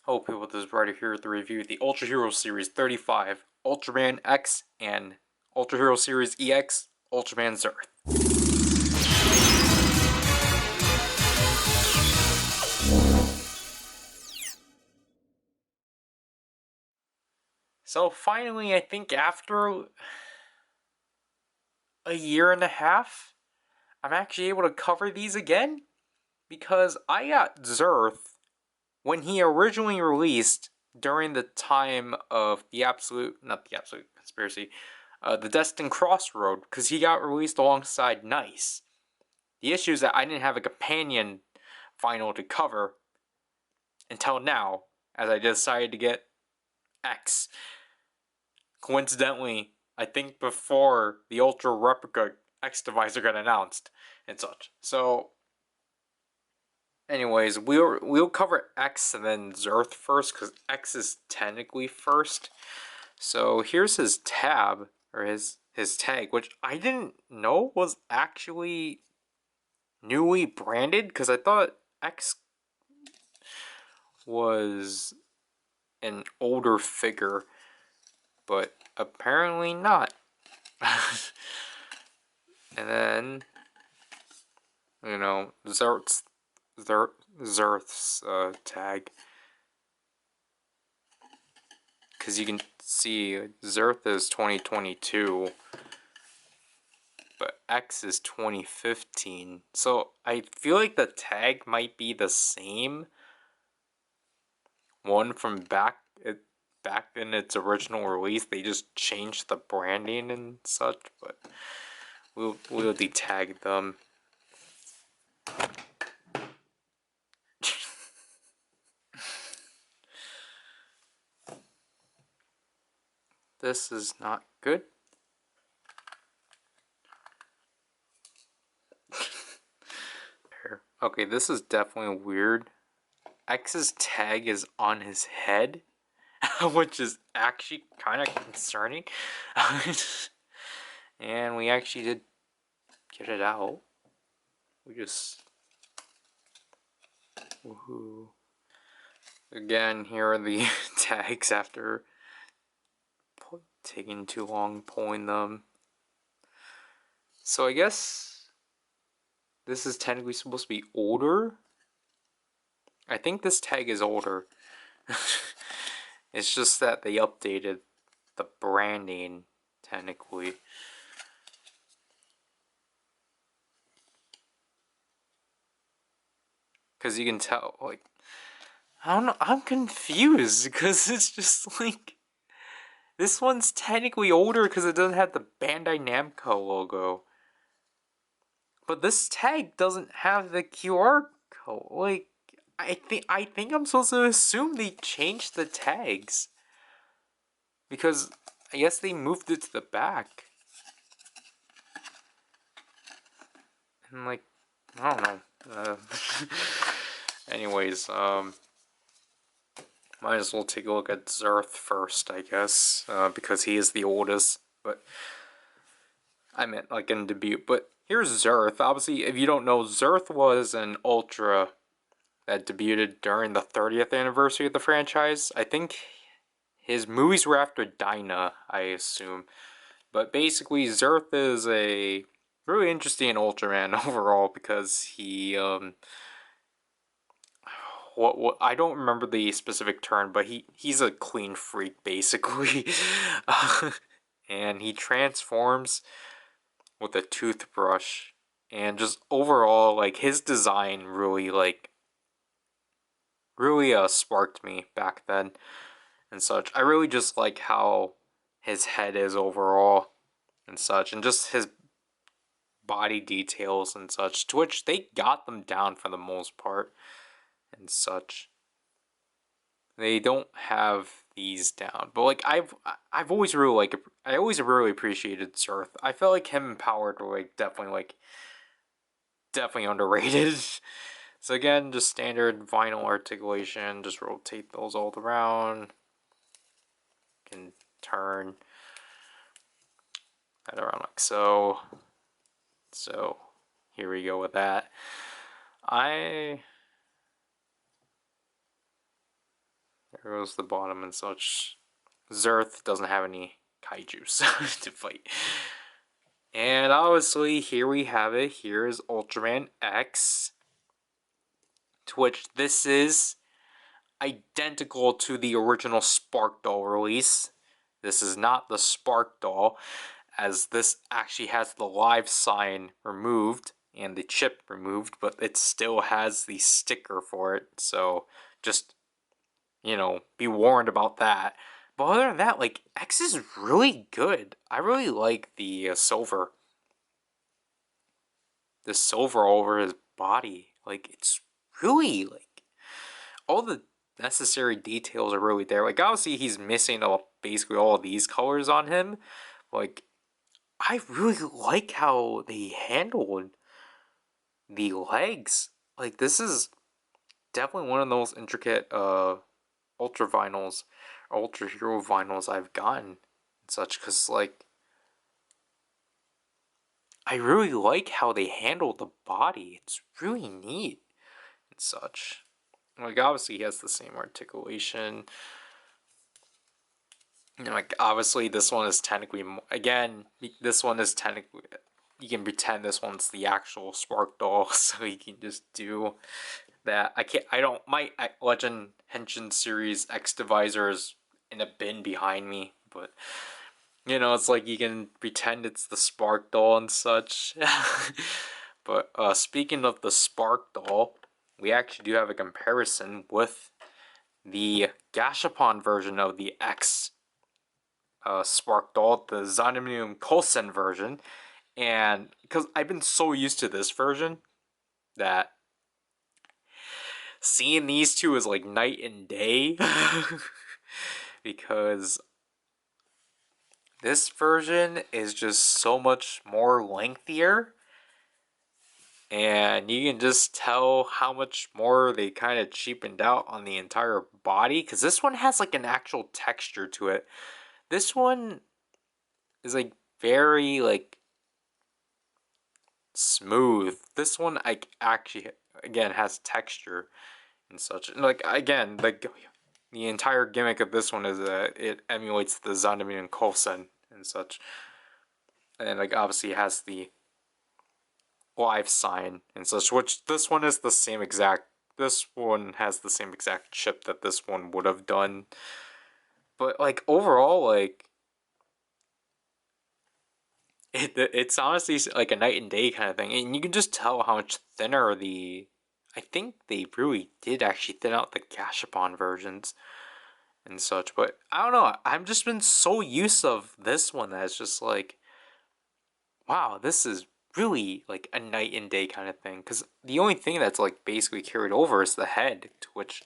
Hello people, this is Ryder here to review the Ultra Hero Series 35, Ultraman X, and Ultra Hero Series EX, Ultraman Zearth. So finally, I think after a year and a half, I'm actually able to cover these again, because I got Zearth when he originally released during the time of the Destined Crossroad, because he got released alongside Nice. The issue is that I didn't have a companion final to cover until now, as I decided to get X. Coincidentally, I think before the Ultra Replica X Divisor got announced and such. So, anyways, we'll cover X and then Zearth first, because X is technically first. So here's his tab, or his tag, which I didn't know was actually newly branded, because I thought X was an older figure, but apparently not. And then, you know, Zearth's tag, because you can see Zearth is 2022, but X is 2015. So I feel like the tag might be the same one from back in its original release. They just changed the branding and such, but we'll detag them. This is not good. Okay, this is definitely weird. X's tag is on his head, which is actually kind of concerning. And we actually did get it out. We just... Woohoo. Again, here are the tags after taking too long pulling them. So I guess this is technically supposed to be older. I think this tag is older. It's just that they updated the branding, technically. Because you can tell, like, I don't know, I'm confused, because it's just like, this one's technically older because it doesn't have the Bandai Namco logo. But this tag doesn't have the QR code. Like, I think I'm supposed to assume they changed the tags, because I guess they moved it to the back. And like, I don't know. Anyways, might as well take a look at Zearth first, I guess, because he is the oldest. But I meant like in debut. But here's Zearth. Obviously, if you don't know, Zearth was an Ultra that debuted during the 30th anniversary of the franchise. I think his movies were after Dyna, I assume. But basically, Zearth is a really interesting Ultraman overall, because he, what I don't remember the specific term, but he's a clean freak, basically. And he transforms with a toothbrush, and just overall, like, his design really, sparked me back then and such. I really just like how his head is overall and such, and just his body details and such, to which they got them down for the most part and such. They don't have these down, but like I've always really I always really appreciated Zearth. I felt like him and Powered were definitely underrated. So again, just standard vinyl articulation. Just rotate those all around. Can turn that around like so. So here we go with that. Here's the bottom and such. Zearth doesn't have any kaijus to fight. And obviously, here we have it. Here's Ultraman X. To which this is identical to the original Spark Doll release. This is not the Spark Doll, as this actually has the live sign removed and the chip removed, but it still has the sticker for it. So just, be warned about that. But other than that, like, X is really good. I really like the silver. The silver over his body. Like, it's really, like, all the necessary details are really there. Like, obviously, he's missing basically all of these colors on him. Like, I really like how they handled the legs. Like, this is definitely one of the most intricate Ultra vinyls, or Ultra Hero vinyls I've gotten and such, because, like, I really like how they handle the body. It's really neat and such. Like, obviously, he has the same articulation. Like, obviously, this one is technically, again, this one is technically, you can pretend this one's the actual Spark Doll, so you can just do that. My Legend Henshin series X Divisor is in a bin behind me, but, it's like you can pretend it's the Spark Doll and such. But, speaking of the Spark Doll, we actually do have a comparison with the Gashapon version of the X Spark Doll, the Zanimum Kosen version, and because I've been so used to this version that seeing these two is like night and day. Because this version is just so much more lengthier, and you can just tell how much more they kind of cheapened out on the entire body, because this one has like an actual texture to it. This one is like very like smooth. This one actually again has texture and such. And like again, like the entire gimmick of this one is that it emulates the Zandamin and Kosen and such. And like obviously it has the live sign and such, which this one is the same exact, this one has the same exact chip that this one would have done. But like overall, like it's honestly like a night and day kind of thing, and you can just tell how much thinner the. I think they really did actually thin out the Gashapon versions and such, but I don't know. I've just been so used of this one that it's just like, wow, this is really like a night and day kind of thing. Because the only thing that's like basically carried over is the head, to which,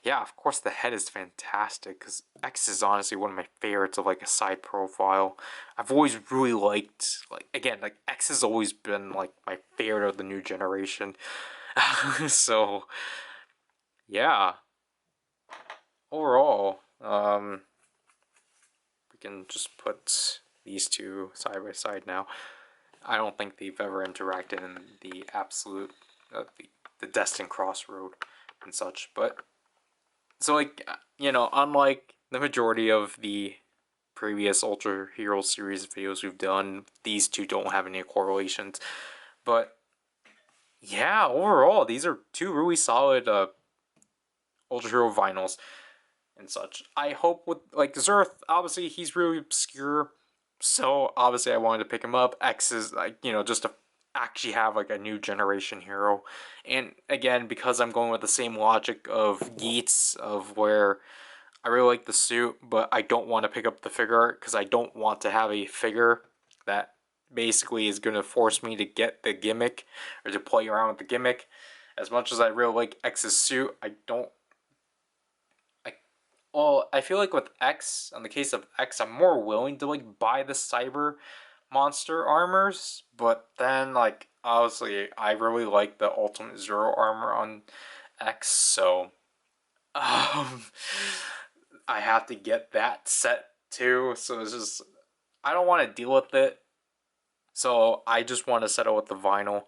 yeah, of course the head is fantastic. Because X is honestly one of my favorites of like a side profile. I've always really liked, like, again, like X has always been like my favorite of the new generation. So yeah, overall, we can just put these two side by side now. I don't think they've ever interacted in the absolute, the Destined Crossroad and such. But, so like, unlike the majority of the previous Ultra Hero series videos we've done, these two don't have any correlations. But, yeah, overall, these are two really solid Ultra Hero vinyls and such. I hope with, like, Zearth, obviously, he's really obscure. So obviously I wanted to pick him up. X is like, just to actually have like a new generation hero. And again, because I'm going with the same logic of Geats, of where I really like the suit, but I don't want to pick up the figure art because I don't want to have a figure that basically is going to force me to get the gimmick or to play around with the gimmick. As much as I really like X's suit, well, I feel like with X, on the case of X, I'm more willing to like buy the cyber monster armors, but then like obviously I really like the Ultimate Zero armor on X, so um, I have to get that set too. So it's just, I don't want to deal with it, so I just want to settle with the vinyl.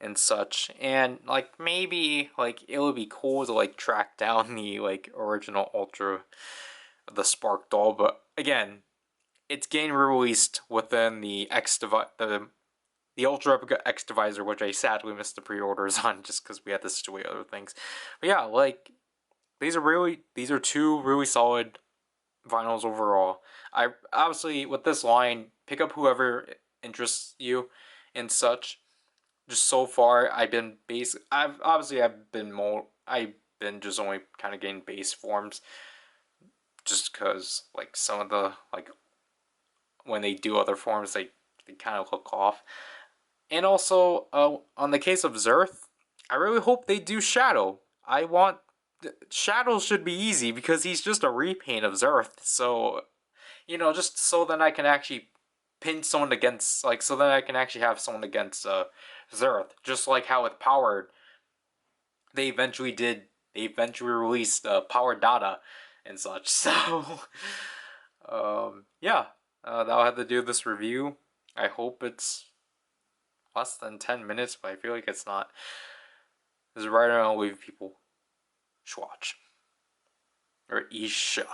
and such, and like maybe like it would be cool to like track down the like original Ultra, the Spark doll, but again, it's getting released within the the Ultra Replica X Divisor, which I sadly missed the pre-orders on just because we had to do other things. But yeah, like these are two really solid vinyls overall. I obviously with this line, pick up whoever interests you and such. Just so far, I've been just only kind of getting base forms, just because like some of the like when they do other forms, they kind of look off. And also, on the case of Zearth, I really hope they do Shadow. Shadow should be easy because he's just a repaint of Zearth. So, just so then I can actually pin someone against, like, so then I can actually have someone against Zearth. Just like how with Powered, they eventually did. They eventually released Power Data and such. So, yeah, that'll have to do this review. I hope it's less than 10 minutes, but I feel like it's not. This is right around leave people Schwatch. Or Isha.